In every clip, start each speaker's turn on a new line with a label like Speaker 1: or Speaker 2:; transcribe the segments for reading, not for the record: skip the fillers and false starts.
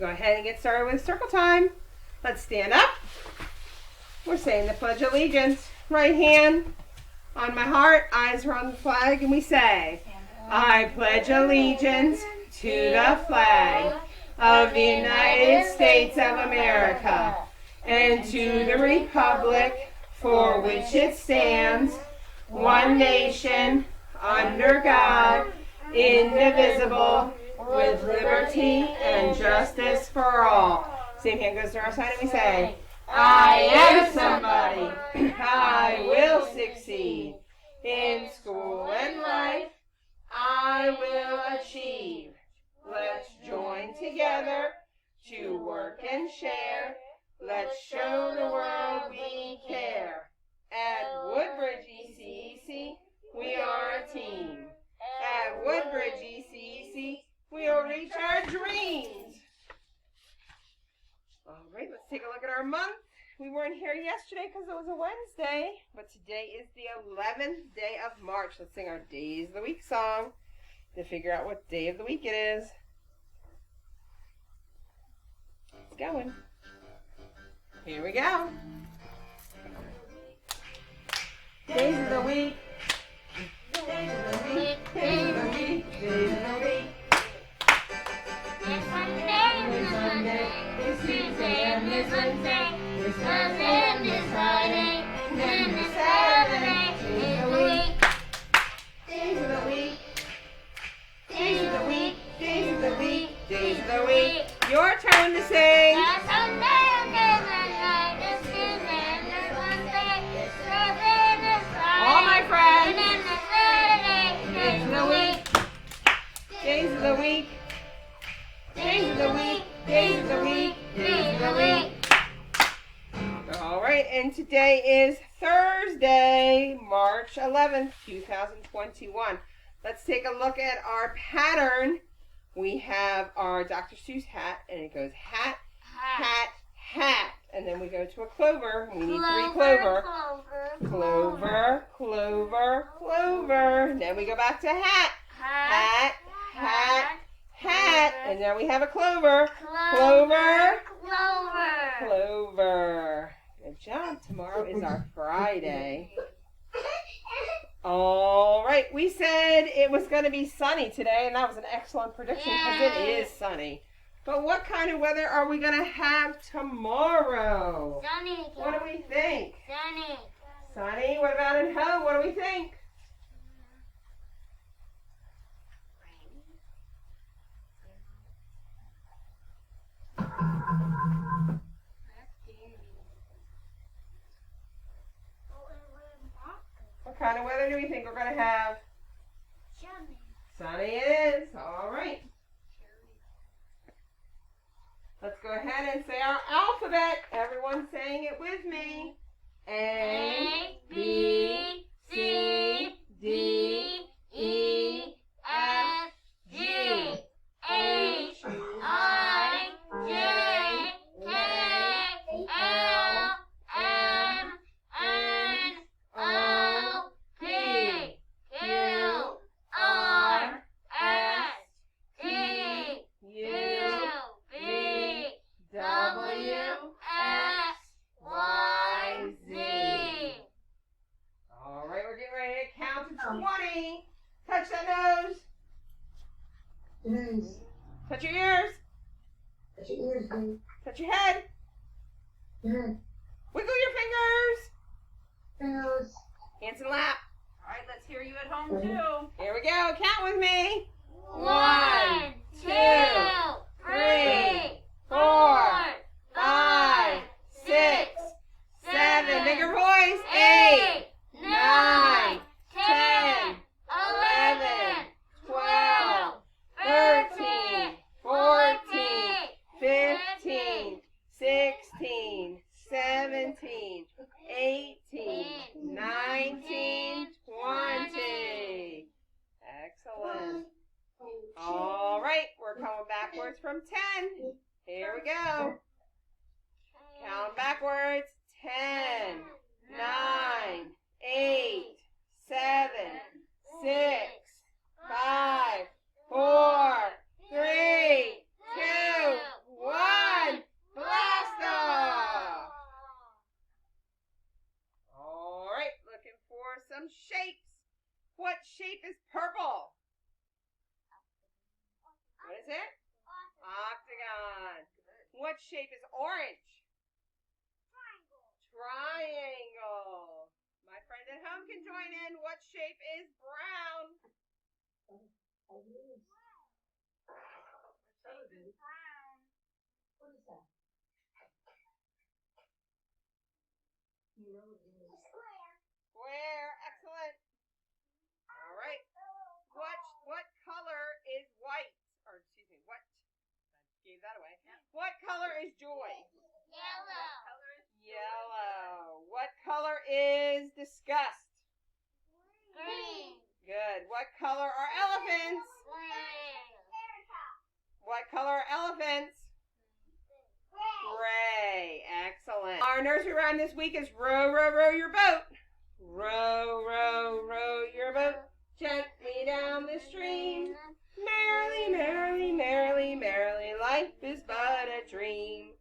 Speaker 1: Go ahead and get started with circle time. Let's stand up. We're saying the Pledge of Allegiance. Right hand on my heart, eyes are on the flag, and we say, I pledge allegiance to the flag of the United States of America and to the republic for which it stands, one nation, under God, indivisible, with liberty and justice for all. Same hand goes to our side and we say, I am somebody. I will succeed. In school and life, I will achieve. Let's join together to work and share. Let's show the world we care. At Woodbridge ECEC, we are a team. At Woodbridge ECEC, we'll reach our dreams. All right, let's take a look at our month. We weren't here yesterday because it was a Wednesday, but today is the 11th day of March. Let's sing our Days of the Week song to figure out what day of the week it is. It's going. Here we go. Days of the week. Days of the week. Days of the week. Days of the week.
Speaker 2: It's Monday, it's Tuesday, and it's Wednesday, it's Thursday, and it's Friday, and then it's Saturday. Days of the week.
Speaker 1: Days of the week. Days of the week. Days of the week. Days of the week. Your turn to sing.
Speaker 2: It's Sunday, and then it's Tuesday, and it's Wednesday, it's Thursday, and it's Friday.
Speaker 1: All my friends.
Speaker 2: And then it's Saturday.
Speaker 1: Days of the week. Days of the week. Days of the week. Days of the week. Days of the week. All right, and today is Thursday, March 11th, 2021. Let's take a look at our pattern. We have our Dr. Seuss hat, and it goes hat, hat, hat. And then we go to a clover. We need three clover. Clover, clover, clover. And then we go back to hat. Hat, hat, hat. And now we have a clover. Clover, clover. Good job. Tomorrow is our Friday. All right. We said it was going to be sunny today, and that was an excellent prediction because it is sunny. But what kind of weather are we going to have tomorrow?
Speaker 2: Sunny.
Speaker 1: What do we think?
Speaker 2: Sunny.
Speaker 1: Sunny. What about at home? What do we think? What kind of weather do we think we're going to have? Sunny it is. All right. Let's go ahead and say our alphabet. Everyone saying it with me. A, B, C, D, E, F, G, H, I, J, K, L, M, N, O, P, Q, R, S, T, U, V, W, X, Y, Z. All right, we're getting ready to count to 20. Touch that nose.
Speaker 3: Nose.
Speaker 1: Touch your ears.
Speaker 3: Touch your ears, babe.
Speaker 1: Touch your head.
Speaker 3: Your
Speaker 1: Wiggle your fingers.
Speaker 3: nose.
Speaker 1: Hands and lap.
Speaker 4: All right, let's hear you at home too.
Speaker 1: Here we go. Count with me.
Speaker 2: 1, 2, 3,
Speaker 1: 4, 5, 6, 7. Bigger voice. 8, 9, 10, 11, 12, 13, 14, 15, 16, 17, 18, 19, 20. Excellent. All right, we're coming backwards from 10. Here we go. Count backwards. 10, 9, 8, 7, 6, 5, 4, 3, 2, 1. What shape is orange? Triangle. My friend at home can join in. What shape is brown?
Speaker 3: I use.
Speaker 4: Shape is brown.
Speaker 3: What is that? You know what it is.
Speaker 1: Square. Excellent. All right. What color is white? Or excuse me, what? I gave that away. What color is joy?
Speaker 2: Yellow.
Speaker 4: Color is
Speaker 1: Yellow. What color is disgust?
Speaker 2: Green.
Speaker 1: Good. What color are elephants?
Speaker 2: Red.
Speaker 1: What color are elephants? Gray. Excellent. Our nursery rhyme this week is row, row, row your boat. Row, row, row your boat gently down the stream. Merrily, merrily, merrily, merrily, life is but a dream.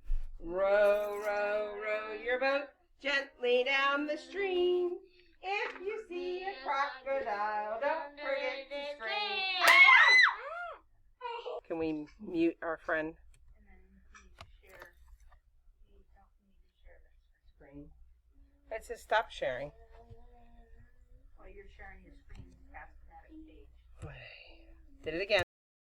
Speaker 1: Row, row, row your boat gently down the stream. If you see a crocodile, don't forget to scream. Can we mute our friend?
Speaker 4: And then you need to share. You don't need to share that
Speaker 1: Screen. It says stop sharing.
Speaker 4: while you're sharing your screen past the page.
Speaker 1: Did it again.